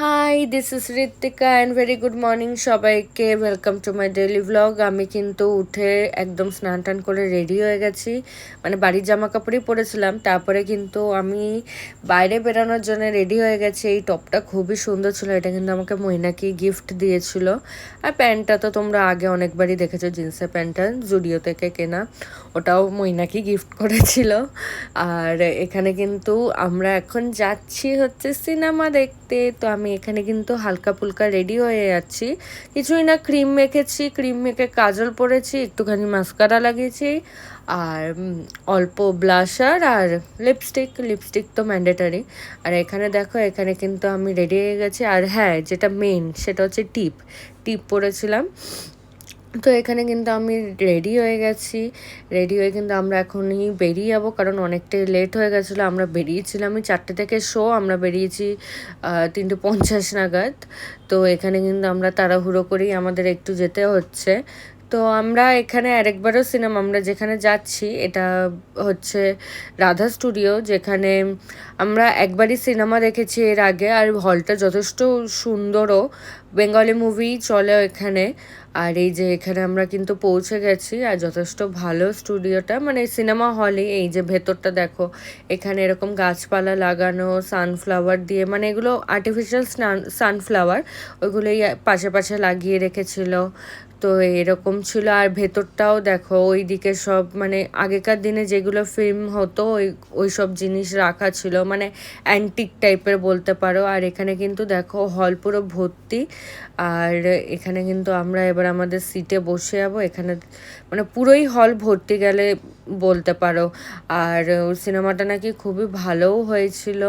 High, this is Ritwika and very good morning সবাইকে। Welcome to my daily vlog. আমি কিন্তু উঠে একদম স্নান টান করে রেডি হয়ে গেছি, মানে বাড়ির জামা কাপড়ই পরেছিলাম। তারপরে কিন্তু আমি বাইরে বেরোনোর জন্য রেডি হয়ে গেছি। এই টপটা খুবই সুন্দর ছিল, এটা কিন্তু আমাকে মৈনাকি গিফট দিয়েছিল। আর প্যান্টটা তো তোমরা আগে অনেকবারই দেখেছো, জিন্সের প্যান্টটা জুডিও থেকে কেনা, ওটাও মৈনাকি গিফট করেছিল। আর এখানে কিন্তু আমরা এখন যাচ্ছি হচ্ছে সিনেমা দেখতে। তো আমি এখানে কিন্তু হালকা ফুলকা রেডি হয়ে যাচ্ছি, কিছুই না, ক্রিম মেখেছি, ক্রিম মেখে কাজল পরেছি, একটুখানি মাস্কারা লাগিয়েছি, আর অল্প ব্লাশার আর লিপস্টিক তো ম্যান্ডেটারি। আর এখানে দেখো, এখানে কিন্তু আমি রেডি হয়ে গেছি। আর হ্যাঁ, যেটা মেন সেটা হচ্ছে টিপ পরেছিলাম। তো এখানে কিন্তু আমি রেডি হয়ে গেছি। রেডি হয়ে কিন্তু আমরা এখনই বেরিয়ে যাবো, কারণ অনেকটাই লেট হয়ে গেছিলো। আমরা বেরিয়েছিলাম 4টে থেকে শো, আমরা বেরিয়েছি 3:50 নাগাদ। তো এখানে কিন্তু আমরা তাড়াহুড়ো করেই আমাদের একটু যেতে হচ্ছে। তো আমরা এখানে আরেকবারও সিনেমা, আমরা যেখানে যাচ্ছি এটা হচ্ছে রাধা স্টুডিও, যেখানে আমরা একবারই সিনেমা দেখেছি এর আগে। আর হলটা যথেষ্ট সুন্দরও, বেঙ্গলি মুভি চলে এখানে। আর এই যে এখানে আমরা কিন্তু পৌঁছে গেছি, আর যথেষ্ট ভালো স্টুডিওটা, মানে সিনেমা হলে। এই যে ভেতরটা দেখো, এখানে এরকম গাছপালা লাগানো, সানফ্লাওয়ার দিয়ে, মানে এগুলো আর্টিফিশিয়াল সানফ্লাওয়ার, ওইগুলোই পাশে পাশে লাগিয়ে রেখেছিল। তো এরকম ছিল। আর ভেতরটাও দেখো, ওই দিকে সব মানে আগেকার দিনে যেগুলো ফিল্ম হতো ওই সব জিনিস রাখা ছিল, মানে অ্যান্টিক টাইপের বলতে পারো। আর এখানে কিন্তু দেখো হল পুরো ভর্তি। আর এখানে কিন্তু আমরা এবার আমাদের সিটে বসে যাবো। এখানে মানে পুরোই হল ভর্তি গেলে বলতে পারো। আর সিনেমাটা নাকি খুবই ভালোও হয়েছিল।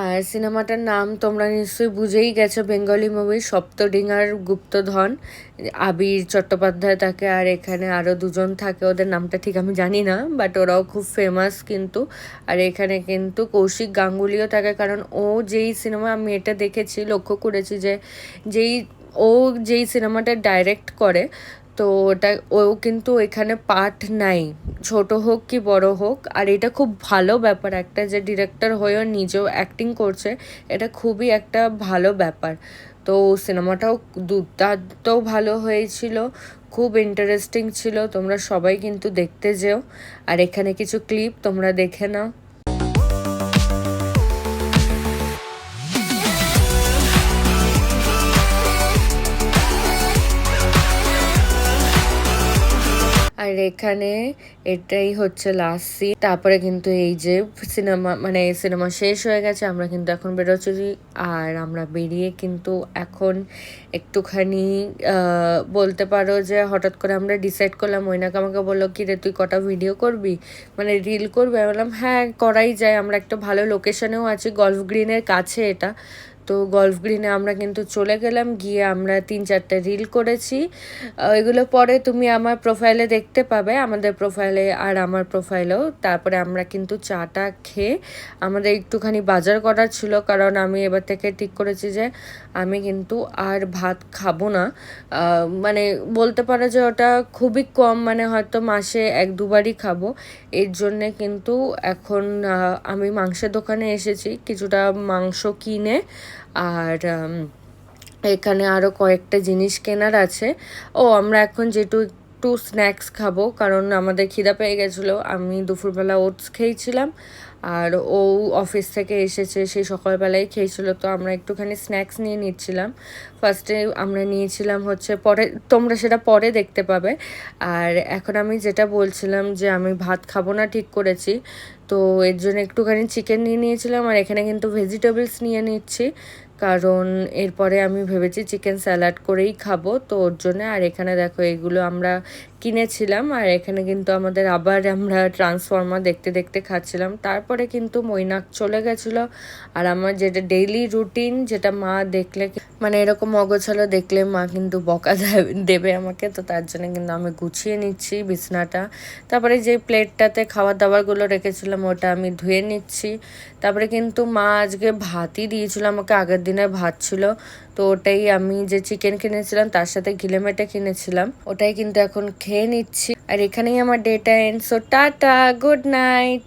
আর সিনেমাটার নাম তোমরা নিশ্চয়ই বুঝেই গেছো, বেঙ্গলি মুভি সপ্তডিঙার গুপ্তধন। আবির চট্টোপাধ্যায় থাকে, আর এখানে আরও দুজন থাকে, ওদের নামটা ঠিক আমি জানি না, বাট ওরাও খুব ফেমাস কিন্তু। আর এখানে কিন্তু কৌশিক গাঙ্গুলিও থাকে, কারণ ও যেই সিনেমা, আমি এটা দেখেছি, লক্ষ্য করেছি যে যেই ও যেই সিনেমাটা ডাইরেক্ট করে, তো ওটা ও কিন্তু এখানে পার্ট নাই, ছোট হোক কি বড় হোক। আর এটা খুব ভালো ব্যাপার একটা, যে ডিরেক্টর হয়েও নিজেও অ্যাক্টিং করছে, এটা খুবই একটা ভালো ব্যাপার। তো সিনেমাটাও দুর্দান্ত ভালো হয়েছিল, খুব ইন্টারেস্টিং ছিল। তোমরা সবাই কিন্তু দেখতে যেও। আর এখানে কিছু ক্লিপ তোমরা দেখে নাও। আর এখানে এটাই হচ্ছে লাস্ট সিন। তারপরে কিন্তু এই যে সিনেমা শেষ হয়ে গেছে, আমরা কিন্তু এখন বেরোচ্ছি। আর আমরা বেরিয়ে কিন্তু এখন একটুখানি বলতে পারো যে হঠাৎ করে আমরা ডিসাইড করলাম, মৈনাক আমাকে বললো, কি রে তুই কটা ভিডিও করবি, মানে রিল করবি? আমি বললাম হ্যাঁ, করাই যায়। আমরা একটা ভালো লোকেশনেও আছি, গল্ফ গ্রিনের কাছে এটা। তো গল্ফ গ্রিনে আমরা কিন্তু চলে গেলাম, গিয়ে আমরা 3-4টে রিল করেছি। এগুলো পরে তুমি আমার প্রোফাইলে দেখতে পাবে, আমাদের প্রোফাইলে আর আমার প্রোফাইলেও। তারপরে আমরা কিন্তু চাটা খেয়ে আমাদের একটুখানি বাজার করার ছিল, কারণ আমি এবার থেকে ঠিক করেছি যে আমি কিন্তু আর ভাত খাবো না। মানে বলতে পারো যে ওটা খুবই কম, মানে হয়তো মাসে 1-2বারই খাবো। এর জন্যে কিন্তু এখন আমি মাংসের দোকানে এসেছি কিছুটা মাংস কিনে। আর এখানে আরও কয়েকটা জিনিস কেনার আছে। আমরা এখন একটু স্ন্যাক্স খাবো, কারণ আমাদের খিদা পেয়ে গেছিলো। আমি দুপুরবেলা ওটস খেয়েছিলাম, আর ও অফিস থেকে এসেছে, সেই সকালবেলায় খেয়েছিল। তো আমরা একটুখানি স্ন্যাক্স নিয়ে নিচ্ছিলাম। ফার্স্টে আমরা নিয়েছিলাম হচ্ছে, পরে তোমরা সেটা পরে দেখতে পাবে। আর এখন আমি যেটা বলছিলাম যে আমি ভাত খাবো না ঠিক করেছি, তো এর জন্য একটুখানি চিকেন নিয়ে নিয়েছিলাম। আর এখানে কিন্তু ভেজিটেবলস নিয়ে নিচ্ছি, কারণ এরপরে আমি ভেবেছি চিকেন স্যালাড করেই খাবো, তো ওর জন্য। আর এখানে দেখো, এগুলো আমরা কিনেছিলাম। আর এখানে কিন্তু আমরা ট্রান্সফর্মার দেখতে দেখতে খাচ্ছিলাম। তারপরে কিন্তু মৈনাক চলে গেছিলো। আর আমার যেটা ডেইলি রুটিন, যেটা মা দেখলে, মানে এরকম অগোছালো দেখলে মা কিন্তু বকা দেবে আমাকে, তো তার জন্য কিন্তু আমি গুছিয়ে নিচ্ছি বিছনাটা। তারপরে যে প্লেটটাতে খাবার দাবারগুলো রেখেছিলাম ওটা আমি ধুয়ে নিচ্ছি। তারপরে কিন্তু মা আজকে ভাতই দিয়েছিল আমাকে, আগের দিনের ভাত ছিল, তো ওটাই আমি যে চিকেন কিনেছিলাম তার সাথে গিলেমেটে কিনেছিলাম, ওটাই কিন্তু এখন খেয়ে নিচ্ছি। আর এখানেই আমার data end. So ta-ta, good night.